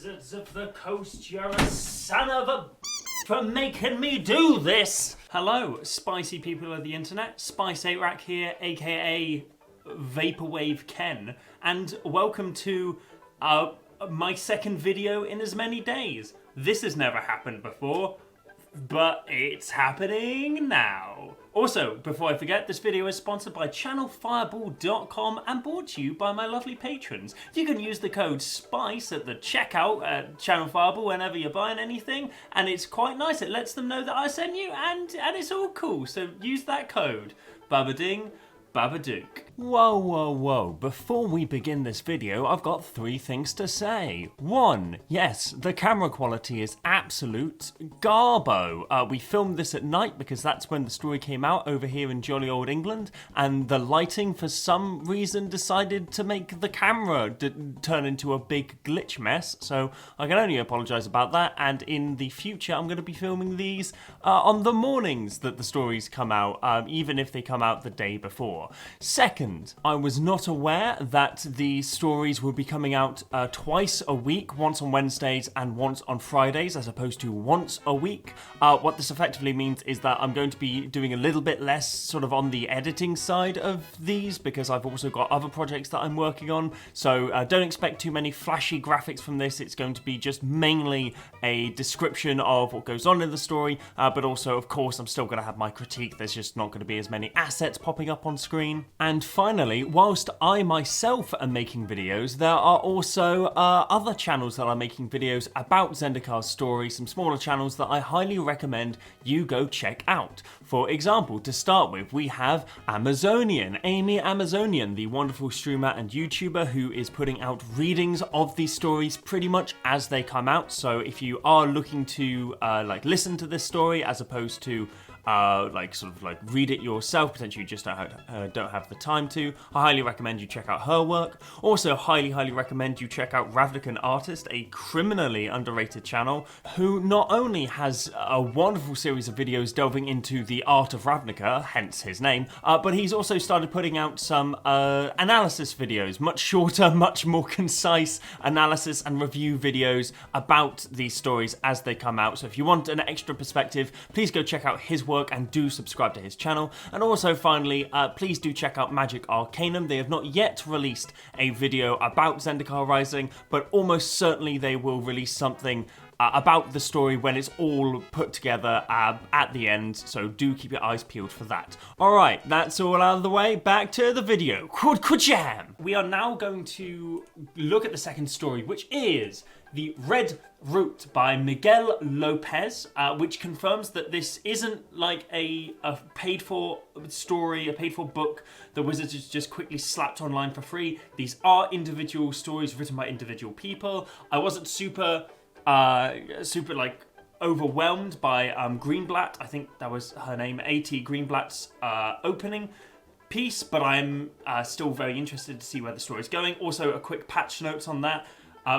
Wizards of the Coast, you're a son of a for making me do this! Hello, spicy people of the internet. Spice8Rack here, aka Vaporwave Ken, and welcome to my second video in as many days. This has never happened before, but it's happening now. Also, before I forget, this video is sponsored by channelfireball.com and brought to you by my lovely patrons. You can use the code SPICE at the checkout at Channel Fireball whenever you're buying anything, and it's quite nice. It lets them know that I sent you, and it's all cool, so use that code. Babading, babadook. Whoa, whoa, whoa. Before we begin this video, I've got 3 things to say. 1, yes, the camera quality is absolute garbo. We filmed this at night because that's when the story came out over here in jolly old England, and the lighting for some reason decided to make the camera turn into a big glitch mess, so I can only apologise about that, and in the future I'm going to be filming these on the mornings that the stories come out, even if they come out the day before. Second, I was not aware that the stories would be coming out twice a week, once on Wednesdays and once on Fridays, as opposed to once a week. What this effectively means is that I'm going to be doing a little bit less sort of on the editing side of these, because I've also got other projects that I'm working on, so don't expect too many flashy graphics from this. It's going to be just mainly a description of what goes on in the story, but also, of course, I'm still going to have my critique. There's just not going to be as many assets popping up on screen. And finally, whilst I myself am making videos, there are also other channels that are making videos about Zendikar's story, some smaller channels that I highly recommend you go check out. For example, to start with, we have Amy Amazonian, the wonderful streamer and YouTuber who is putting out readings of these stories pretty much as they come out. So if you are looking to listen to this story as opposed to read it yourself, potentially you just don't have the time to, I highly recommend you check out her work. Also, highly recommend you check out Ravnican Artist, a criminally underrated channel, who not only has a wonderful series of videos delving into the art of Ravnica, hence his name, but he's also started putting out some analysis videos, much shorter, much more concise analysis and review videos about these stories as they come out. So if you want an extra perspective, please go check out his work and do subscribe to his channel. And also finally, please do check out Magic Arcanum. They have not yet released a video about Zendikar Rising, but almost certainly they will release something about the story when it's all put together at the end, so do keep your eyes peeled for that. Alright, that's all out of the way, back to the video. Jam! We are now going to look at the second story, which is The Red Route by Miguel Lopez, which confirms that this isn't like a paid-for story, a paid-for book that Wizards has just quickly slapped online for free. These are individual stories written by individual people. I wasn't super overwhelmed by Greenblatt, I think that was her name, A.T. Greenblatt's opening piece, but I'm still very interested to see where the story is going. Also, a quick patch notes on that,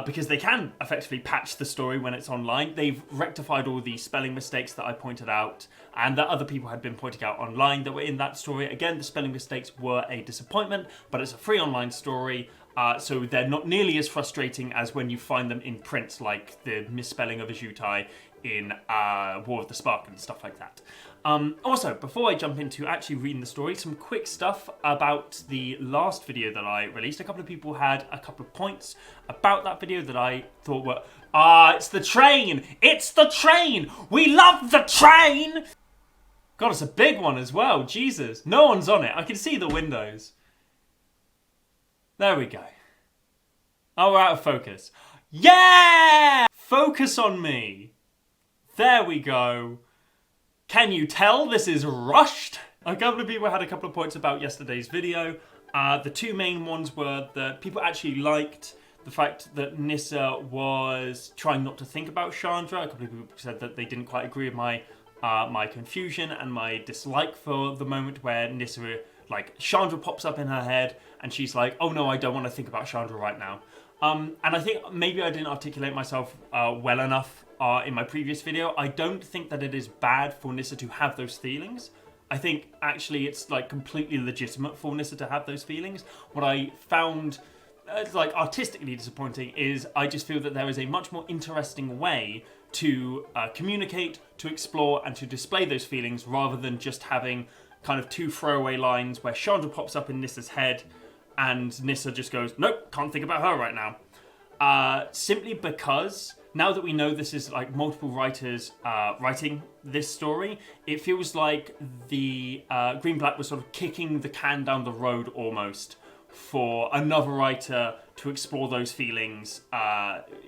because they can effectively patch the story when it's online. They've rectified all the spelling mistakes that I pointed out and that other people had been pointing out online that were in that story. Again, the spelling mistakes were a disappointment, but it's a free online story. So they're not nearly as frustrating as when you find them in print, like the misspelling of a Jutai in War of the Spark and stuff like that. Also, before I jump into actually reading the story, some quick stuff about the last video that I released. A couple of people had a couple of points about that video that I thought were, it's the train! It's the train! We love the train! God, it's a big one as well, Jesus. No one's on it, I can see the windows. There we go. Oh, we're out of focus. Yeah! Focus on me. There we go. Can you tell this is rushed? A couple of people had a couple of points about yesterday's video. The 2 main ones were that people actually liked the fact that Nissa was trying not to think about Chandra. A couple of people said that they didn't quite agree with my confusion and my dislike for the moment where Nissa, Chandra pops up in her head and she's like, oh no, I don't want to think about Chandra right now. And I think maybe I didn't articulate myself well enough in my previous video. I don't think that it is bad for Nissa to have those feelings. I think actually it's completely legitimate for Nissa to have those feelings. What I found like artistically disappointing is I just feel that there is a much more interesting way to communicate, to explore, and to display those feelings rather than just having kind of two throwaway lines where Chandra pops up in Nissa's head and Nissa just goes, nope, can't think about her right now. Simply because now that we know this is like multiple writers writing this story, it feels like the Green-Black was sort of kicking the can down the road almost for another writer to explore those feelings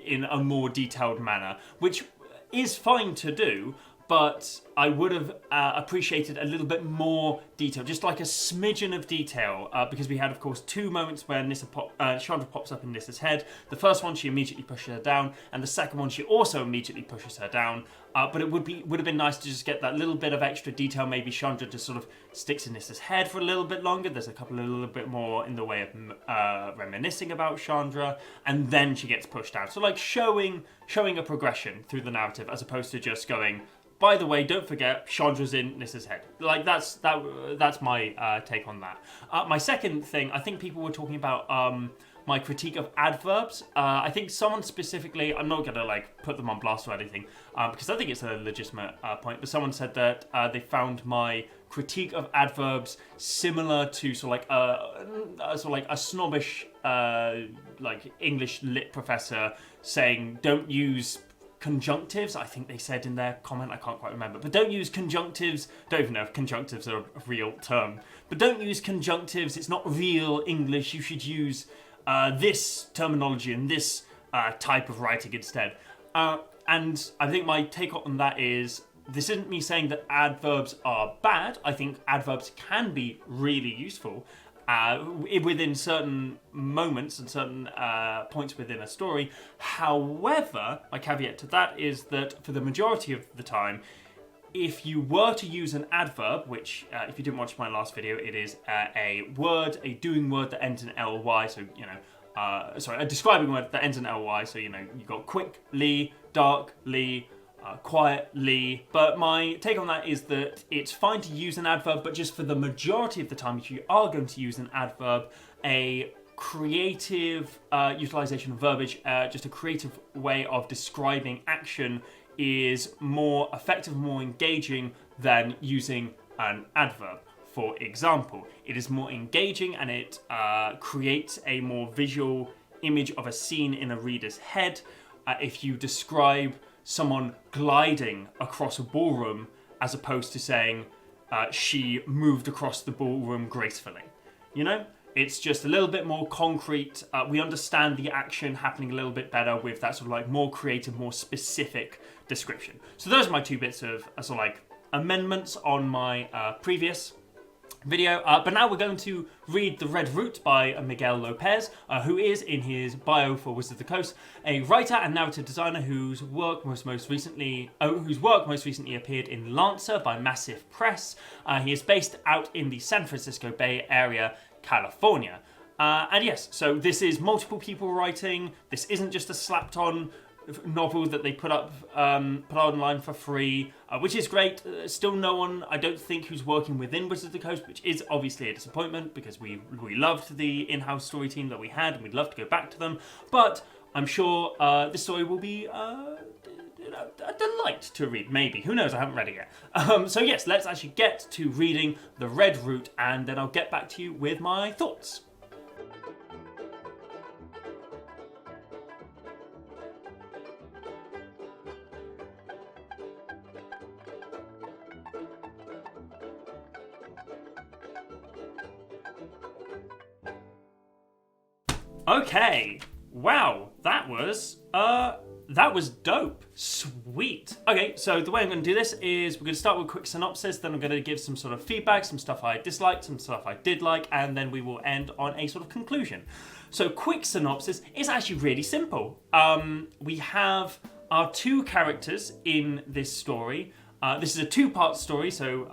in a more detailed manner, which is fine to do, but I would have appreciated a little bit more detail, just like a smidgen of detail, because we had, of course, two moments where Chandra pops up in Nissa's head. The first one, she immediately pushes her down, and the second one, she also immediately pushes her down. But it would have been nice to just get that little bit of extra detail. Maybe Chandra just sort of sticks in Nissa's head for a little bit longer. There's a little bit more in the way of reminiscing about Chandra, and then she gets pushed down. So like showing a progression through the narrative, as opposed to just going, by the way, don't forget, Chandra's in Nissa's head. Like, that's my take on that. My second thing, I think people were talking about my critique of adverbs. I think someone specifically, I'm not going to, like, put them on blast or anything, because I think it's a legitimate point, but someone said that they found my critique of adverbs similar to sort of like a snobbish, like, English lit professor saying, don't use conjunctives, I think they said in their comment, I can't quite remember, but don't use conjunctives. Don't even know if conjunctives are a real term, but don't use conjunctives, it's not real English, you should use this terminology and this type of writing instead. And I think my take on that is, this isn't me saying that adverbs are bad. I think adverbs can be really useful within certain moments and certain points within a story. However, my caveat to that is that for the majority of the time, if you were to use an adverb, which if you didn't watch my last video, it is a doing word that ends in ly, so, you know, a describing word that ends in ly, so, you know, you got quickly, darkly, quietly. But my take on that is that it's fine to use an adverb, but just for the majority of the time, if you are going to use an adverb, a creative utilization of verbiage, just a creative way of describing action is more effective, more engaging than using an adverb. For example, it is more engaging and it creates a more visual image of a scene in a reader's head if you describe someone gliding across a ballroom as opposed to saying she moved across the ballroom gracefully. You know? It's just a little bit more concrete. We understand the action happening a little bit better with that sort of like more creative, more specific description. So those are my two bits of sort of like amendments on my previous video. But now we're going to read The Red Root by Miguel Lopez, who is, in his bio for Wizards of the Coast, a writer and narrative designer whose work most recently appeared in Lancer by Massive Press. He is based out in the San Francisco Bay Area, California. And yes, so this is multiple people writing. This isn't just a slapped-on novel that they put online for free, which is great. Still no one, I don't think, who's working within Wizards of the Coast, which is obviously a disappointment because we loved the in-house story team that we had and we'd love to go back to them. But I'm sure this story will be a delight to read, maybe. Who knows? I haven't read it yet. So yes, let's actually get to reading The Red Root, and then I'll get back to you with my thoughts. Okay, wow, that was dope. Sweet. Okay, so the way I'm going to do this is we're going to start with a quick synopsis, then I'm going to give some sort of feedback, some stuff I disliked, some stuff I did like, and then we will end on a sort of conclusion. So quick synopsis is actually really simple. We have our two characters in this story. This is a two-part story, so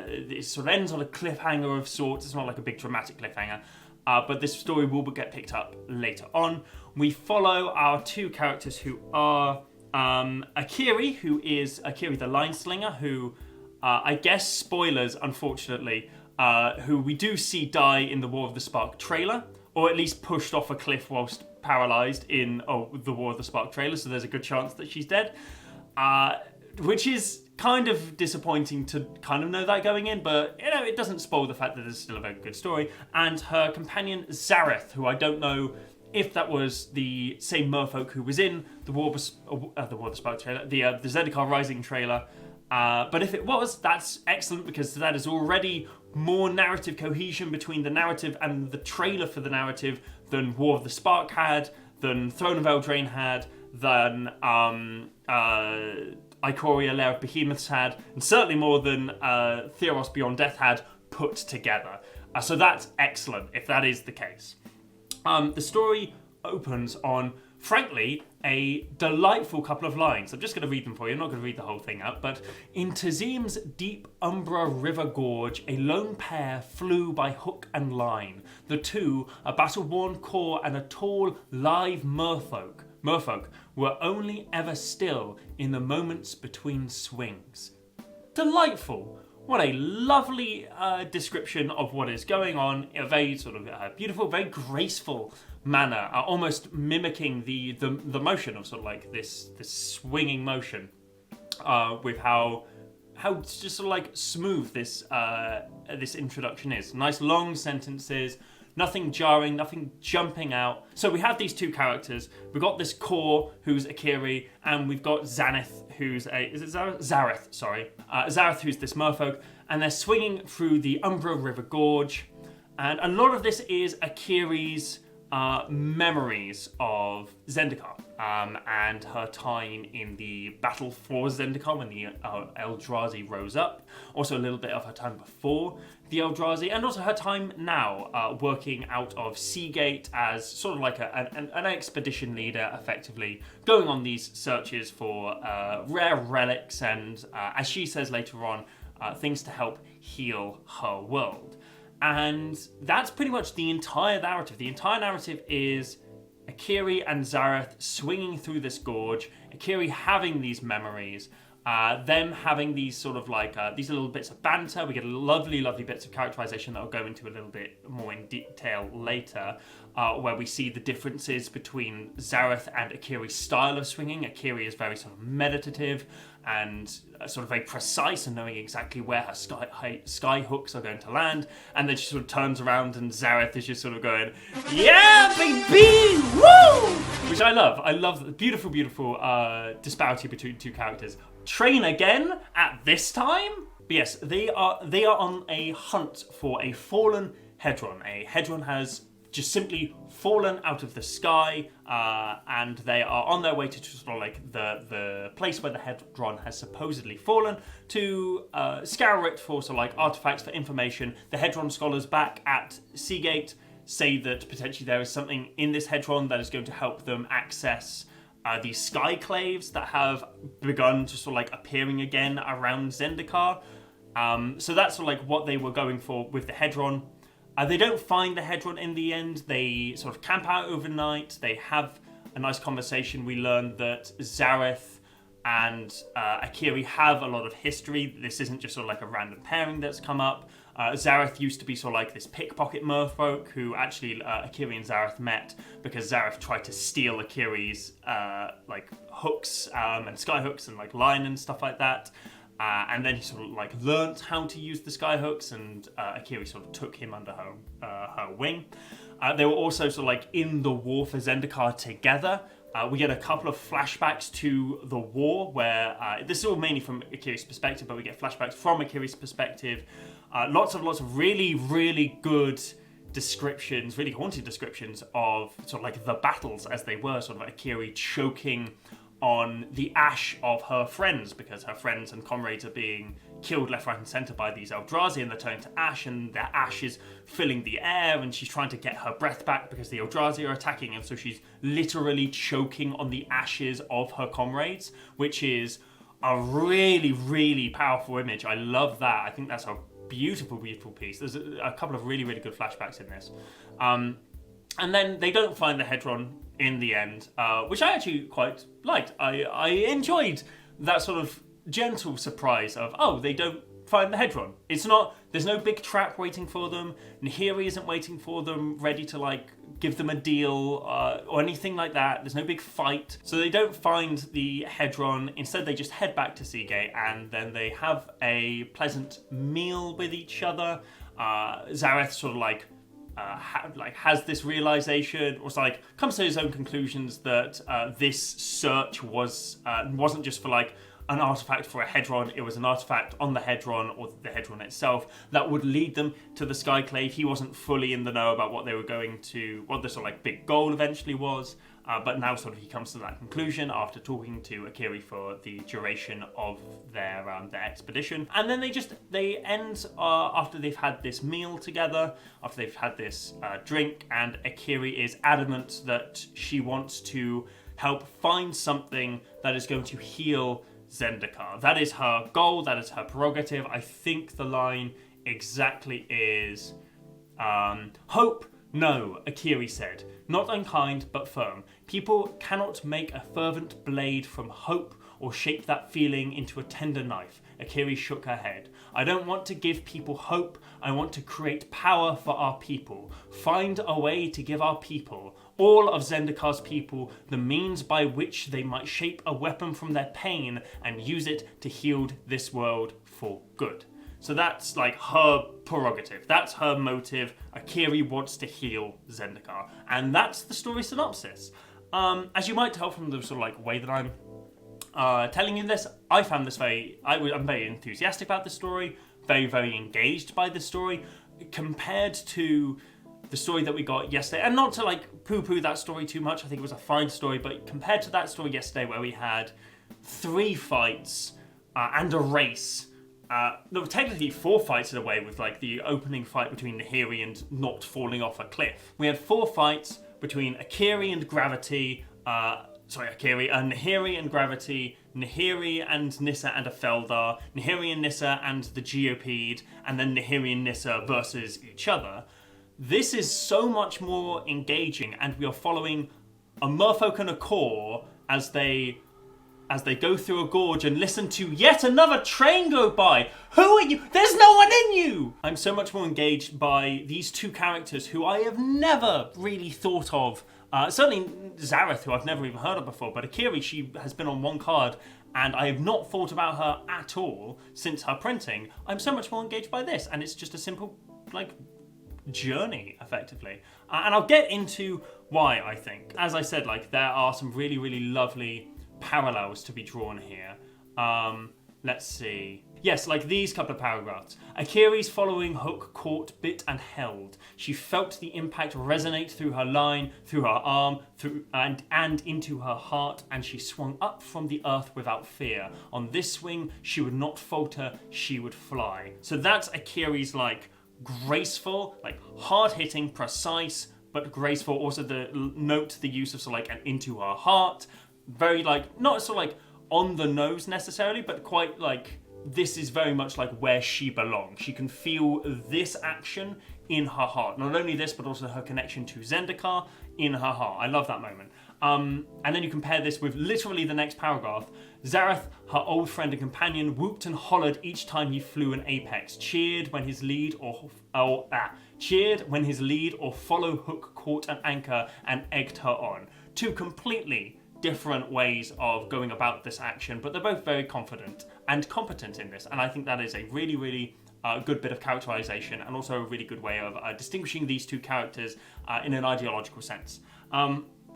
it sort of ends on a cliffhanger of sorts. It's not like a big dramatic cliffhanger. But this story will get picked up later on. We follow our two characters who are Akiri, who is Akiri the Line Slinger, who I guess, spoilers unfortunately, who we do see die in the War of the Spark trailer. or at least pushed off a cliff whilst paralysed in the War of the Spark trailer, so there's a good chance that she's dead. Which is kind of disappointing to kind of know that going in, but it doesn't spoil the fact that there's still a very good story. And her companion Zareth, who I don't know if that was the same merfolk who was in the War of the Spark trailer, the Zendikar Rising trailer. But if it was, that's excellent, because that is already more narrative cohesion between the narrative and the trailer for the narrative than War of the Spark had, than Throne of Eldraine had, than Ikoria, Lair of Behemoths had, and certainly more than Theros Beyond Death had put together. So that's excellent, if that is the case. The story opens on, frankly, a delightful couple of lines. I'm just going to read them for you. I'm not going to read the whole thing out, but in Tazim's deep Umbra River Gorge, a lone pair flew by hook and line. The two, a battle-worn core and a tall, live merfolk, were only ever still in the moments between swings. Delightful. What a lovely description of what is going on. A very sort of beautiful, very graceful manner, almost mimicking the motion of sort of like this swinging motion, with how just sort of like smooth this introduction is. Nice long sentences. Nothing jarring, nothing jumping out. So we have these two characters. We've got this core, who's Akiri, and we've got Zareth, who's Zareth, who's this merfolk, and they're swinging through the Umbra River Gorge. And a lot of this is Akiri's memories of Zendikar, and her time in the battle for Zendikar when the Eldrazi rose up. Also a little bit of her time before the Eldrazi, and also her time now working out of Seagate as sort of like an expedition leader, effectively going on these searches for rare relics and, as she says later on, things to help heal her world. And that's pretty much the entire narrative. The entire narrative is Akiri and Zareth swinging through this gorge, Akiri having these memories, them having these sort of like these little bits of banter. We get lovely bits of characterization that I'll go into a little bit more in detail later, where we see the differences between Zareth and Akiri's style of swinging. Akiri is very sort of meditative and sort of very precise and knowing exactly where her sky hooks are going to land, and then she sort of turns around and Zareth is just sort of going, yeah, baby, woo! Which I love. I love the beautiful disparity between two characters. Train again at this time? But yes, they are on a hunt for a fallen Hedron. A Hedron has just simply fallen out of the sky, and they are on their way to sort of like the place where the Hedron has supposedly fallen to scour it for sort of like artifacts, for information. The Hedron scholars back at Seagate say that potentially there is something in this Hedron that is going to help them access these Skyclaves that have begun to sort of like appearing again around Zendikar. So that's sort of like what they were going for with the Hedron. They don't find the Hedron in the end. They sort of camp out overnight. They have a nice conversation. We learn that Zareth and Akiri have a lot of history. This isn't just sort of like a random pairing that's come up. Zareth used to be sort of like this pickpocket merfolk who actually Akiri and Zareth met because Zareth tried to steal Akiri's like hooks and sky hooks and like line and stuff like that. And then he sort of like learnt how to use the skyhooks, and Akiri sort of took him under her wing. They were also sort of like in the war for Zendikar together. We get a couple of flashbacks to the war where this is all mainly from Akiri's perspective, but we get flashbacks from Akiri's perspective. Lots of really good descriptions, really haunted descriptions of sort of like the battles as they were, sort of Akiri choking on the ash of her friends because her friends and comrades are being killed left, right and centre by these Eldrazi, and they're turning to ash, and their ash is filling the air, and she's trying to get her breath back because the Eldrazi are attacking, and so she's literally choking on the ashes of her comrades, which is a really powerful image. I love that. I think that's a beautiful piece. There's a couple of really good flashbacks in this. And then they don't find the Hedron in the end, which I actually quite liked. I enjoyed that sort of gentle surprise of, oh, they don't find the Hedron. It's not, there's no big trap waiting for them. Nahiri isn't waiting for them, ready to like give them a deal or anything like that. There's no big fight. So they don't find the Hedron. Instead, they just head back to Seagate and then they have a pleasant meal with each other. Zareth sort of like has this realization, or like comes to his own conclusions that this search wasn't just for like an artifact for a Hedron, it was an artifact on the Hedron or the Hedron itself that would lead them to the Skyclave. He wasn't fully in the know about what they were going to, what the sort of like big goal eventually was, but now sort of he comes to that conclusion after talking to Akiri for the duration of their expedition. And then they end after they've had this meal together, after they've had this drink, and Akiri is adamant that she wants to help find something that is going to heal Zendikar. That is her goal, that is her prerogative. I think the line exactly is, hope, no, Akiri said. Not unkind, but firm. People cannot make a fervent blade from hope or shape that feeling into a tender knife. Akiri shook her head. I don't want to give people hope. I want to create power for our people. Find a way to give our people, all of Zendikar's people, the means by which they might shape a weapon from their pain and use it to heal this world for good. So that's like her prerogative. That's her motive. Akiri wants to heal Zendikar. And that's the story synopsis. As you might tell from the sort of like way that I'm telling you this, I found this I'm very enthusiastic about the story, very, very engaged by the story, compared to the story that we got yesterday. And not to like poo-poo that story too much, I think it was a fine story, but compared to that story yesterday where we had 3 fights and a race, no, technically 4 fights in a way, with like the opening fight between Nahiri and not falling off a cliff. We had 4 fights between Akiri and Gravity, Nahiri and Gravity, Nahiri and Nissa and a Feldar, Nahiri and Nissa and the Geopede, and then Nahiri and Nissa versus each other. This is so much more engaging, and we are following a merfolk and a core as they go through a gorge and listen to yet another train go by. Who are you? There's no one in you! I'm so much more engaged by these 2 characters who I have never really thought of. Certainly Zareth, who I've never even heard of before, but Akiri, she has been on one card, and I have not thought about her at all since her printing. I'm so much more engaged by this, and it's just a simple, like, journey, effectively. And I'll get into why, I think. As I said, like, there are some really, really lovely parallels to be drawn here. Let's see. Yes, like these couple of paragraphs. Akiri's following hook caught, bit, and held. She felt the impact resonate through her line, through her arm, and into her heart, and she swung up from the earth without fear. On this swing, she would not falter, she would fly. So that's Akiri's like graceful, like hard-hitting, precise, but graceful. Also the use of sort of like an into her heart. Very like, not sort of like on the nose necessarily, but quite like, this is very much like where she belongs. She can feel this action in her heart. Not only this, but also her connection to Zendikar in her heart. I love that moment. And then you compare this with literally the next paragraph. Zareth, her old friend and companion, whooped and hollered each time he flew an apex, cheered when his lead or follow hook caught an anchor and egged her on. 2 completely different ways of going about this action, but they're both very confident and competent in this, and I think that is a really, really good bit of characterization, and also a really good way of distinguishing these 2 characters in an ideological sense.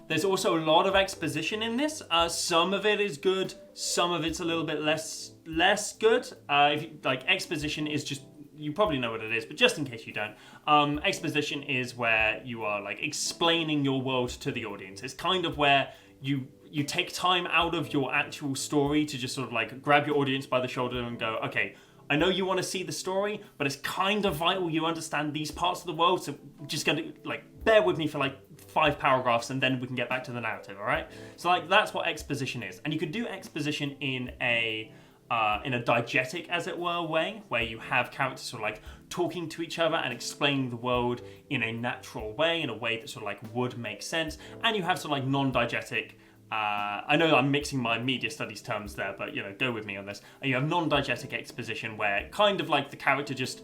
There's also a lot of exposition in this. Some of it is good, some of it's a little bit less good. Exposition is just, you probably know what it is, but just in case you don't, exposition is where you are like explaining your world to the audience. It's kind of where you take time out of your actual story to just sort of like grab your audience by the shoulder and go, okay, I know you want to see the story, but it's kind of vital you understand these parts of the world, so just gonna like bear with me for like 5 paragraphs and then we can get back to the narrative, all right? So like that's what exposition is. And you can do exposition in a diegetic, as it were, way, where you have characters sort of like talking to each other and explaining the world in a natural way, in a way that sort of like would make sense. And you have sort of like non-diegetic I know I'm mixing my media studies terms there, but, go with me on this. You have non-diegetic exposition where kind of like the character just,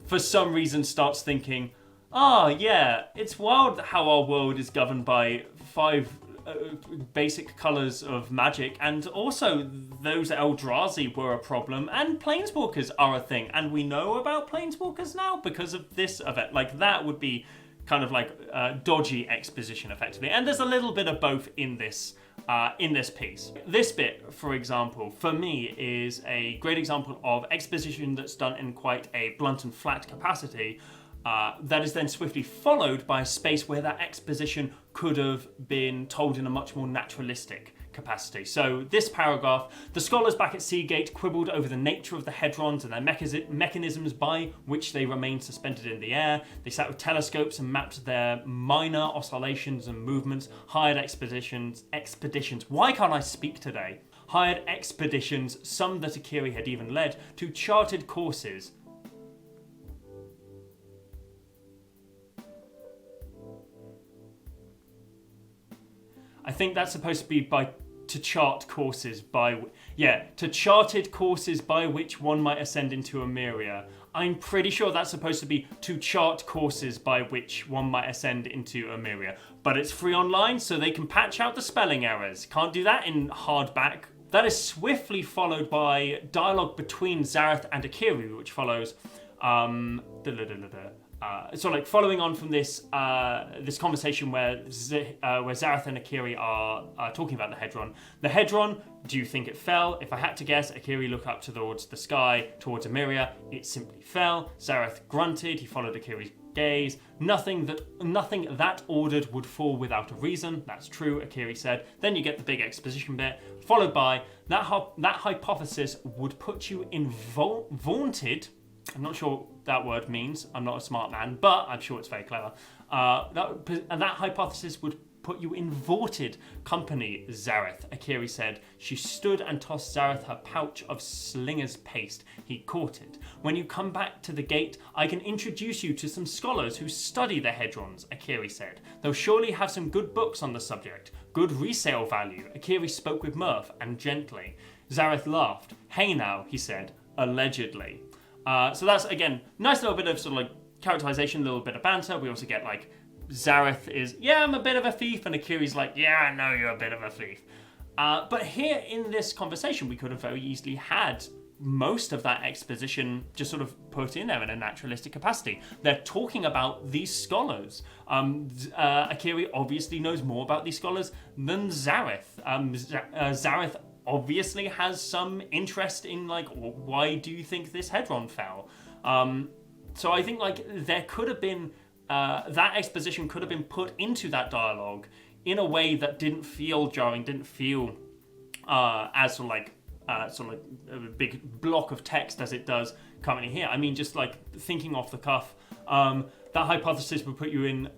for some reason, starts thinking, yeah, it's wild how our world is governed by 5 basic colours of magic, and also those Eldrazi were a problem, and Planeswalkers are a thing, and we know about Planeswalkers now because of this event. Like, that would be kind of like dodgy exposition, effectively. And there's a little bit of both in this piece. This bit, for example, for me is a great example of exposition that's done in quite a blunt and flat capacity, that is then swiftly followed by a space where that exposition could have been told in a much more naturalistic capacity. So this paragraph: the scholars back at Seagate quibbled over the nature of the hadrons and their mechanisms by which they remained suspended in the air. They sat with telescopes and mapped their minor oscillations and movements, hired expeditions. Why can't I speak today? Hired expeditions, some that Akiri had even led, to charted courses. I think that's supposed to be to charted courses by which one might ascend into Emeria. I'm pretty sure that's supposed to be to chart courses by which one might ascend into Emeria. But it's free online, so they can patch out the spelling errors. Can't do that in hardback. That is swiftly followed by dialogue between Zareth and Akiri, which follows. So, like, following on from this this conversation where Zareth and Akiri are talking about the Hedron. The Hedron, do you think it fell? If I had to guess, Akiri looked up towards the sky, towards Emeria. It simply fell. Zareth grunted. He followed Akiri's gaze. Nothing that ordered would fall without a reason. That's true, Akiri said. Then you get the big exposition bit, followed by that hypothesis would put you in vaunted. I'm not sure what that word means. I'm not a smart man, but I'm sure it's very clever. That hypothesis would put you in vaunted company, Zareth, Akiri said. She stood and tossed Zareth her pouch of slinger's paste. He caught it. When you come back to the gate, I can introduce you to some scholars who study the Hedrons, Akiri said. They'll surely have some good books on the subject. Good resale value. Akiri spoke with mirth and gently. Zareth laughed. Hey now, he said, allegedly. So that's, again, nice little bit of sort of like characterization, a little bit of banter. We also get like Zareth is, yeah, I'm a bit of a thief, and Akiri's like, yeah, I know you're a bit of a thief. But here in this conversation, we could have very easily had most of that exposition just sort of put in there in a naturalistic capacity. They're talking about these scholars. Akiri obviously knows more about these scholars than Zareth. Zareth obviously has some interest in, like, why do you think this Hedron fell? So I think, like, there could have been that exposition could have been put into that dialogue in a way that didn't feel jarring, didn't feel as sort of like a big block of text as it does currently here. I mean, just like thinking off the cuff, that hypothesis would put you in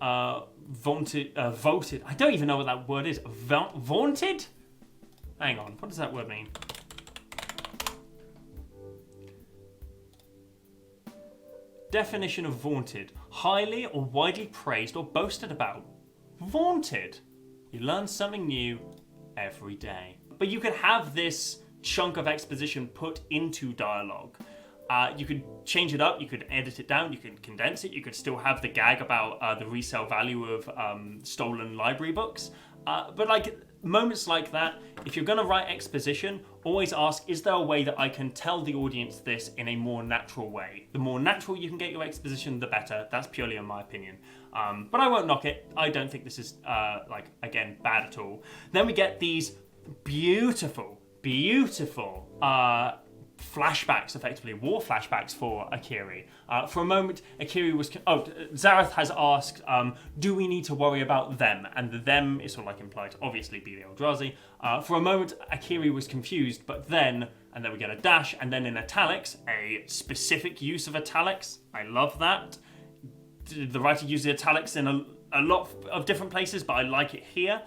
vaunted. I don't even know what that word is. Vaunted? Hang on, what does that word mean? Definition of vaunted: highly or widely praised or boasted about. Vaunted. You learn something new every day. But you could have this chunk of exposition put into dialogue. You could change it up, you could edit it down, you could condense it, you could still have the gag about the resale value of stolen library books. But like moments like that, if you're going to write exposition, always ask, is there a way that I can tell the audience this in a more natural way? The more natural you can get your exposition, the better. That's purely in my opinion. But I won't knock it. I don't think this is, again, bad at all. Then we get these beautiful flashbacks, effectively war flashbacks for Akiri. For a moment, Akiri was Zareth has asked, do we need to worry about them? And the them is sort of like implied to obviously be the Eldrazi. For a moment, Akiri was confused, but then, and then we get a dash, and then in italics, a specific use of italics. I love that. The writer uses italics in a lot of different places, but I like it here.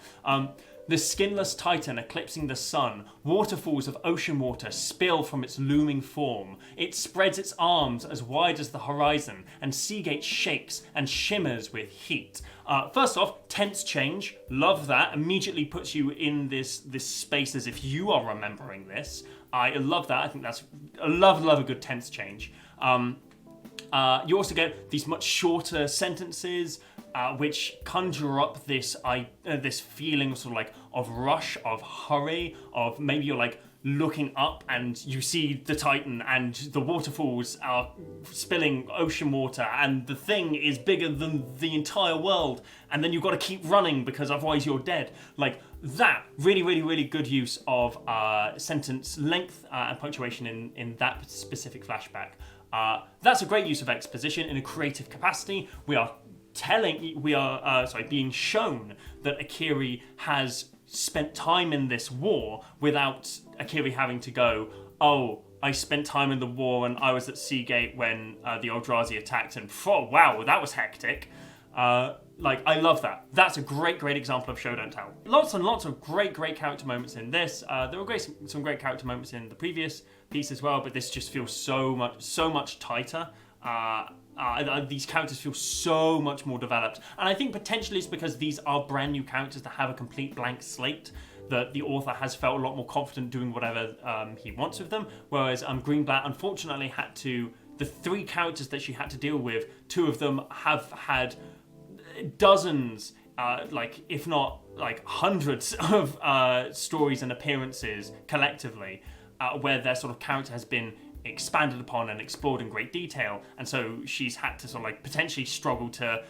The skinless titan eclipsing the sun, waterfalls of ocean water spill from its looming form. It spreads its arms as wide as the horizon, and Seagate shakes and shimmers with heat. First off, tense change, love that. Immediately puts you in this space as if you are remembering this. I love that. I think that's I love a good tense change. You also get these much shorter sentences, which conjure up this feeling sort of like of rush, of hurry, of maybe you're like looking up and you see the Titan and the waterfalls are spilling ocean water and the thing is bigger than the entire world, and then you've got to keep running because otherwise you're dead. Like that, really good use of sentence length and punctuation in that specific flashback. That's a great use of exposition in a creative capacity. We are being shown that Akiri has spent time in this war without Akiri having to go, oh, I spent time in the war and I was at Seagate when the Eldrazi attacked and wow, that was hectic. I love that. That's a great example of show don't tell. Lots and lots of great character moments in this. There were some great character moments in the previous piece as well, but this just feels so much tighter. These characters feel so much more developed, and I think potentially it's because these are brand new characters that have a complete blank slate, that the author has felt a lot more confident doing whatever he wants with them, whereas Greenblatt unfortunately the 3 characters that she had to deal with, 2 of them have had dozens, if not hundreds of stories and appearances collectively, where their sort of character has been expanded upon and explored in great detail, and so she's had to sort of potentially struggle to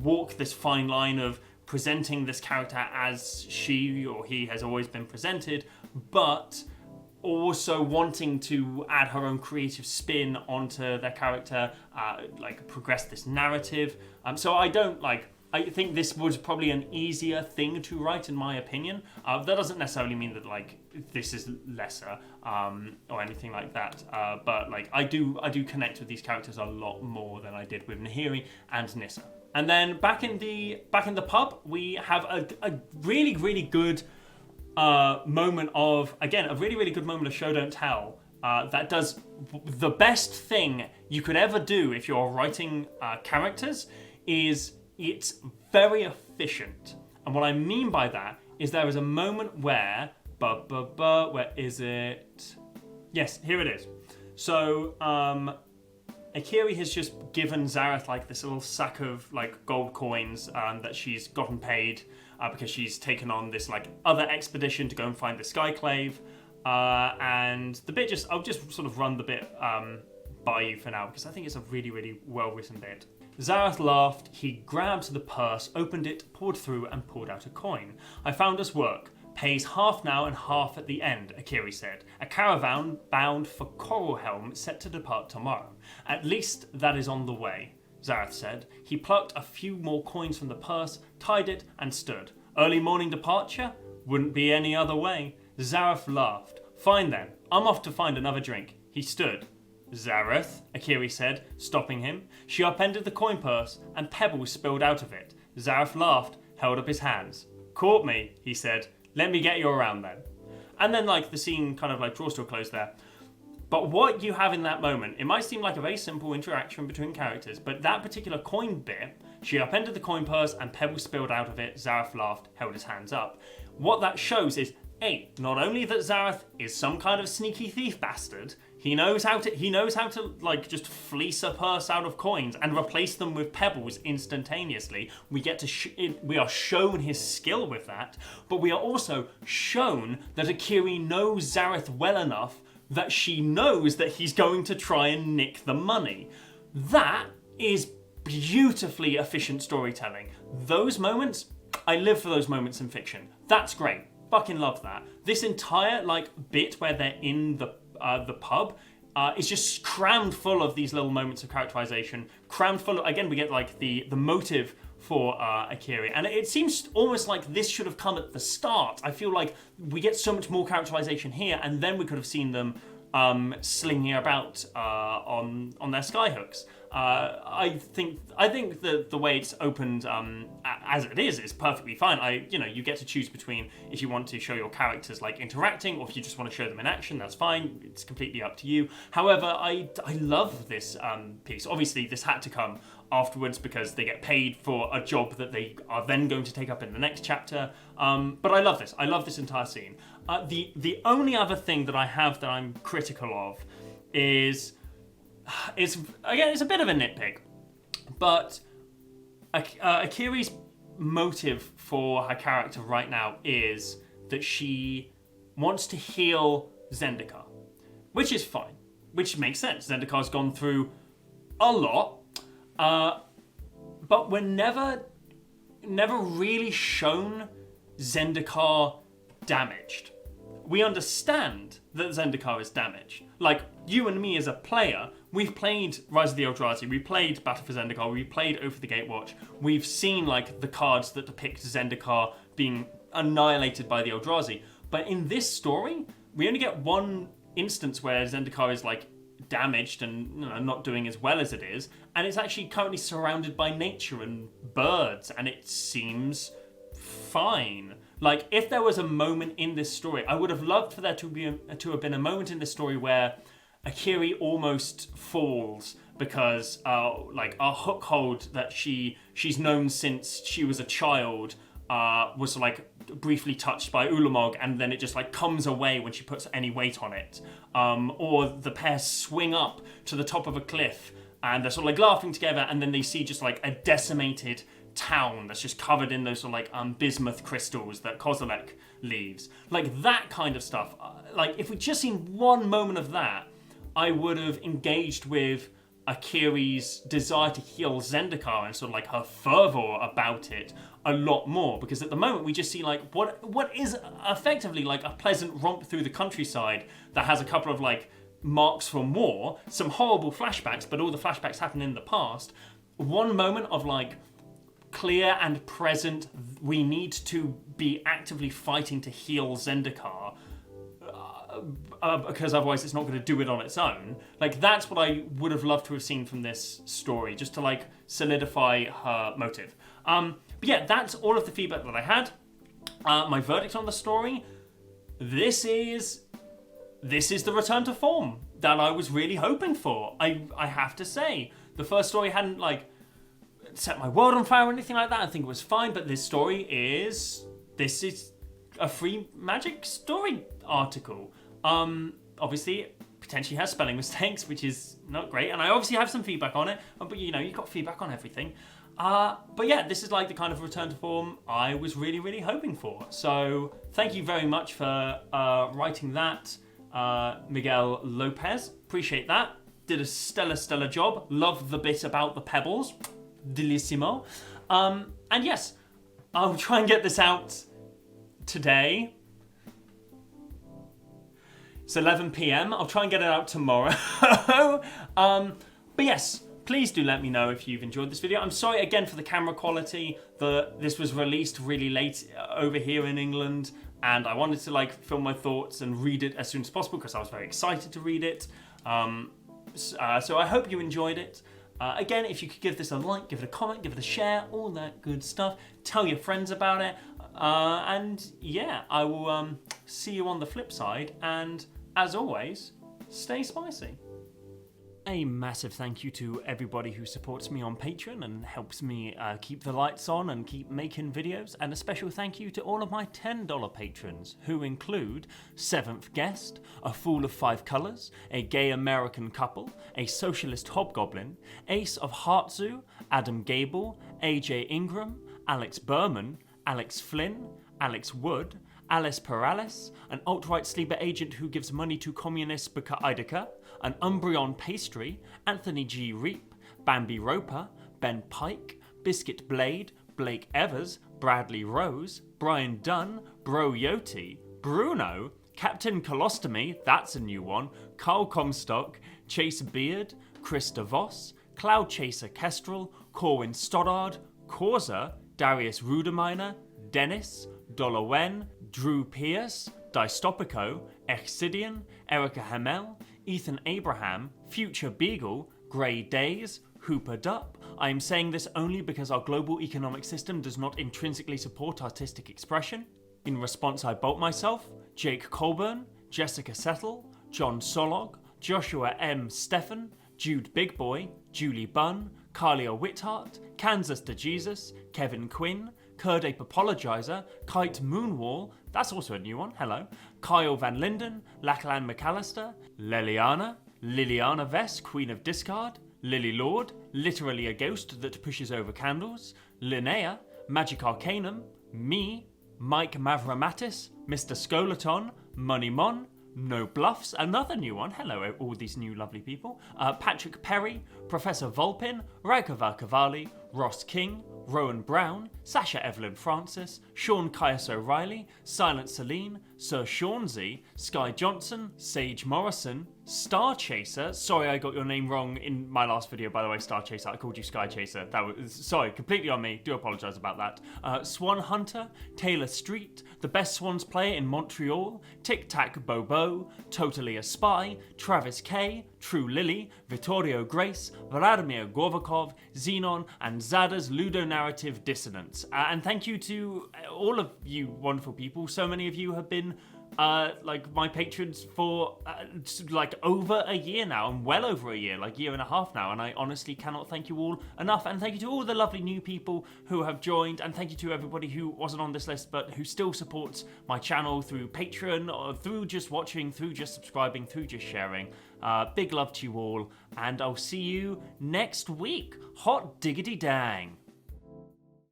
walk this fine line of presenting this character as she or he has always been presented, but also wanting to add her own creative spin onto their character, progress this narrative. So I think this was probably an easier thing to write, in my opinion. That doesn't necessarily mean that this is lesser or anything like that. But I do connect with these characters a lot more than I did with Nahiri and Nissa. And then back in the pub, we have a really good moment of show don't tell. That does the best thing you could ever do if you're writing characters. Is it's very efficient. And what I mean by that is there is a moment where where is it? Yes, here it is. So Akiri has just given Zareth this little sack of gold coins that she's gotten paid because she's taken on this other expedition to go and find the Skyclave. And the bit I'll just sort of run the bit by you for now because I think it's a really well written bit. Zareth laughed. He grabbed the purse, opened it, poured through, and pulled out a coin. I found us work. Pays half now and half at the end, Akiri said. A caravan bound for Coralhelm set to depart tomorrow. At least that is on the way, Zareth said. He plucked a few more coins from the purse, tied it, and stood. Early morning departure? Wouldn't be any other way. Zareth laughed. Fine then. I'm off to find another drink. He stood. Zareth, Akiri said, stopping him. She upended the coin purse, and pebbles spilled out of it. Zareth laughed, held up his hands. Caught me, he said. Let me get you around then. And then the scene kind of draws to a close there. But what you have in that moment, it might seem like a very simple interaction between characters, but that particular coin bit, she upended the coin purse and pebbles spilled out of it. Zareth laughed, held his hands up. What that shows is, A, not only that Zareth is some kind of sneaky thief bastard, he knows how to just fleece a purse out of coins and replace them with pebbles instantaneously. We get to we are shown his skill with that, but we are also shown that Akiri knows Zareth well enough that she knows that he's going to try and nick the money. That is beautifully efficient storytelling. Those moments, I live for those moments in fiction. That's great. Fucking love that. This entire bit where they're in the pub is just crammed full of these little moments of characterization. Crammed full of, again, we get the motive for Akiri, and it seems almost like this should have come at the start. I feel like we get so much more characterization here, and then we could have seen them slinging about on their skyhooks. I think that the way it's opened as it is perfectly fine. You get to choose between if you want to show your characters like interacting, or if you just want to show them in action. That's fine. It's completely up to you. However, I love this piece. Obviously, this had to come afterwards because they get paid for a job that they are then going to take up in the next chapter. But I love this. I love this entire scene. The only other thing that I have that I'm critical of is again, it's a bit of a nitpick, but Akiri's motive for her character right now is that she wants to heal Zendikar, which is fine, which makes sense. Zendikar's gone through a lot, but we're never really shown Zendikar damaged. We understand that Zendikar is damaged. Like, you and me as a player, we've played Rise of the Eldrazi, we played Battle for Zendikar, we played Oath of the Gatewatch, we've seen, like, the cards that depict Zendikar being annihilated by the Eldrazi. But in this story, we only get one instance where Zendikar is, like, damaged and not doing as well as it is, and it's actually currently surrounded by nature and birds, and it seems fine. Like, if there was a moment in this story, I would have loved for there to have been a moment in this story where Akiri almost falls because, like, a hook hold that she's known since she was a child was, like, briefly touched by Ulamog, and then it just, like, comes away when she puts any weight on it. Or the pair swing up to the top of a cliff, and they're sort of, like, laughing together, and then they see just, like, a decimated town that's just covered in those sort of like bismuth crystals that Kozilek leaves. Like that kind of stuff. Like if we'd just seen one moment of that, I would have engaged with Akiri's desire to heal Zendikar and sort of like her fervor about it a lot more, because at the moment we just see like what is effectively like a pleasant romp through the countryside that has a couple of like marks from war, some horrible flashbacks, but all the flashbacks happen in the past. One moment of like clear and present, we need to be actively fighting to heal Zendikar because otherwise it's not going to do it on its own. Like that's what I would have loved to have seen from this story, just to like solidify her motive. But yeah, that's all of the feedback that I had. My verdict on the story: this is the return to form that I was really hoping for. I have to say, the first story hadn't like set my world on fire or anything like that. I think it was fine, but this is a free Magic story article. Obviously it potentially has spelling mistakes, which is not great, and I obviously have some feedback on it, but you got feedback on everything. But yeah, this is like the kind of return to form I was really, really hoping for. So thank you very much for writing that, Miguel Lopez. Appreciate that. Did a stellar job. Love the bit about the pebbles. Delissimo. And yes, I'll try and get this out today. It's 11 p.m. I'll try and get it out tomorrow. But yes, please do let me know if you've enjoyed this video. I'm sorry again for the camera quality. This was released really late over here in England, and I wanted to like film my thoughts and read it as soon as possible because I was very excited to read it. So I hope you enjoyed it. Again, if you could give this a like, give it a comment, give it a share, all that good stuff. Tell your friends about it. And yeah, I will see you on the flip side. And as always, stay spicy. A massive thank you to everybody who supports me on Patreon and helps me keep the lights on and keep making videos. And a special thank you to all of my $10 patrons, who include Seventh Guest, A Fool of Five Colours, a gay American couple, a socialist hobgoblin, Ace of Heartzoo, Adam Gable, AJ Ingram, Alex Berman, Alex Flynn, Alex Wood, Alice Perales, an alt-right sleeper agent who gives money to communist Baka Idaka, an Umbreon Pastry, Anthony G. Reap, Bambi Roper, Ben Pike, Biscuit Blade, Blake Evers, Bradley Rose, Brian Dunn, Bro Yoti, Bruno, Captain Colostomy, that's a new one, Carl Comstock, Chase Beard, Chris DeVos, Cloud Chaser Kestrel, Corwin Stoddard, Causa, Darius Rudeminer, Dennis, Dolowen, Drew Pierce, Dystopico, Exidian, Erica Hamel, Ethan Abraham, Future Beagle, Grey Days, hoopered up. I am saying this only because our global economic system does not intrinsically support artistic expression. In response, I bolt myself, Jake Colburn, Jessica Settle, John Solog, Joshua M. Stephan, Jude Big Boy, Julie Bunn, Carlia Whithart, Kansas to Jesus, Kevin Quinn, Kurd Ape Apologizer, Kite Moonwall, that's also a new one, hello, Kyle Van Linden, Lachlan McAllister, Liliana Vess, Queen of Discard, Lily Lord, literally a ghost that pushes over candles, Linnea, Magic Arcanum, me, Mike Mavramatis, Mr. Skolaton, Money Mon, No Bluffs, another new one, hello all these new lovely people, Patrick Perry, Professor Volpin, Raghavar Cavalli, Ross King, Rowan Brown, Sasha Evelyn Francis, Sean Caius O'Reilly, Silent Celine, Sir Shaunsey, Sky Johnson, Sage Morrison, Star Chaser, sorry I got your name wrong in my last video by the way, Star Chaser, I called you Sky Chaser, that was, sorry, completely on me, do apologise about that, Swan Hunter, Taylor Street, the best Swans player in Montreal, Tic Tac Bobo, Totally a Spy, Travis K, True Lily, Vittorio Grace, Vladimir Gorvikov, Xenon, and Zada's Ludonarrative Dissonance. And thank you to all of you wonderful people. So many of you have been like my patrons for like over a year now, and well over a year, like year and a half now, and I honestly cannot thank you all enough. And thank you to all the lovely new people who have joined, and thank you to everybody who wasn't on this list but who still supports my channel through Patreon, or through just watching, through just subscribing, through just sharing. Big love to you all, and I'll see you next week. Hot diggity dang.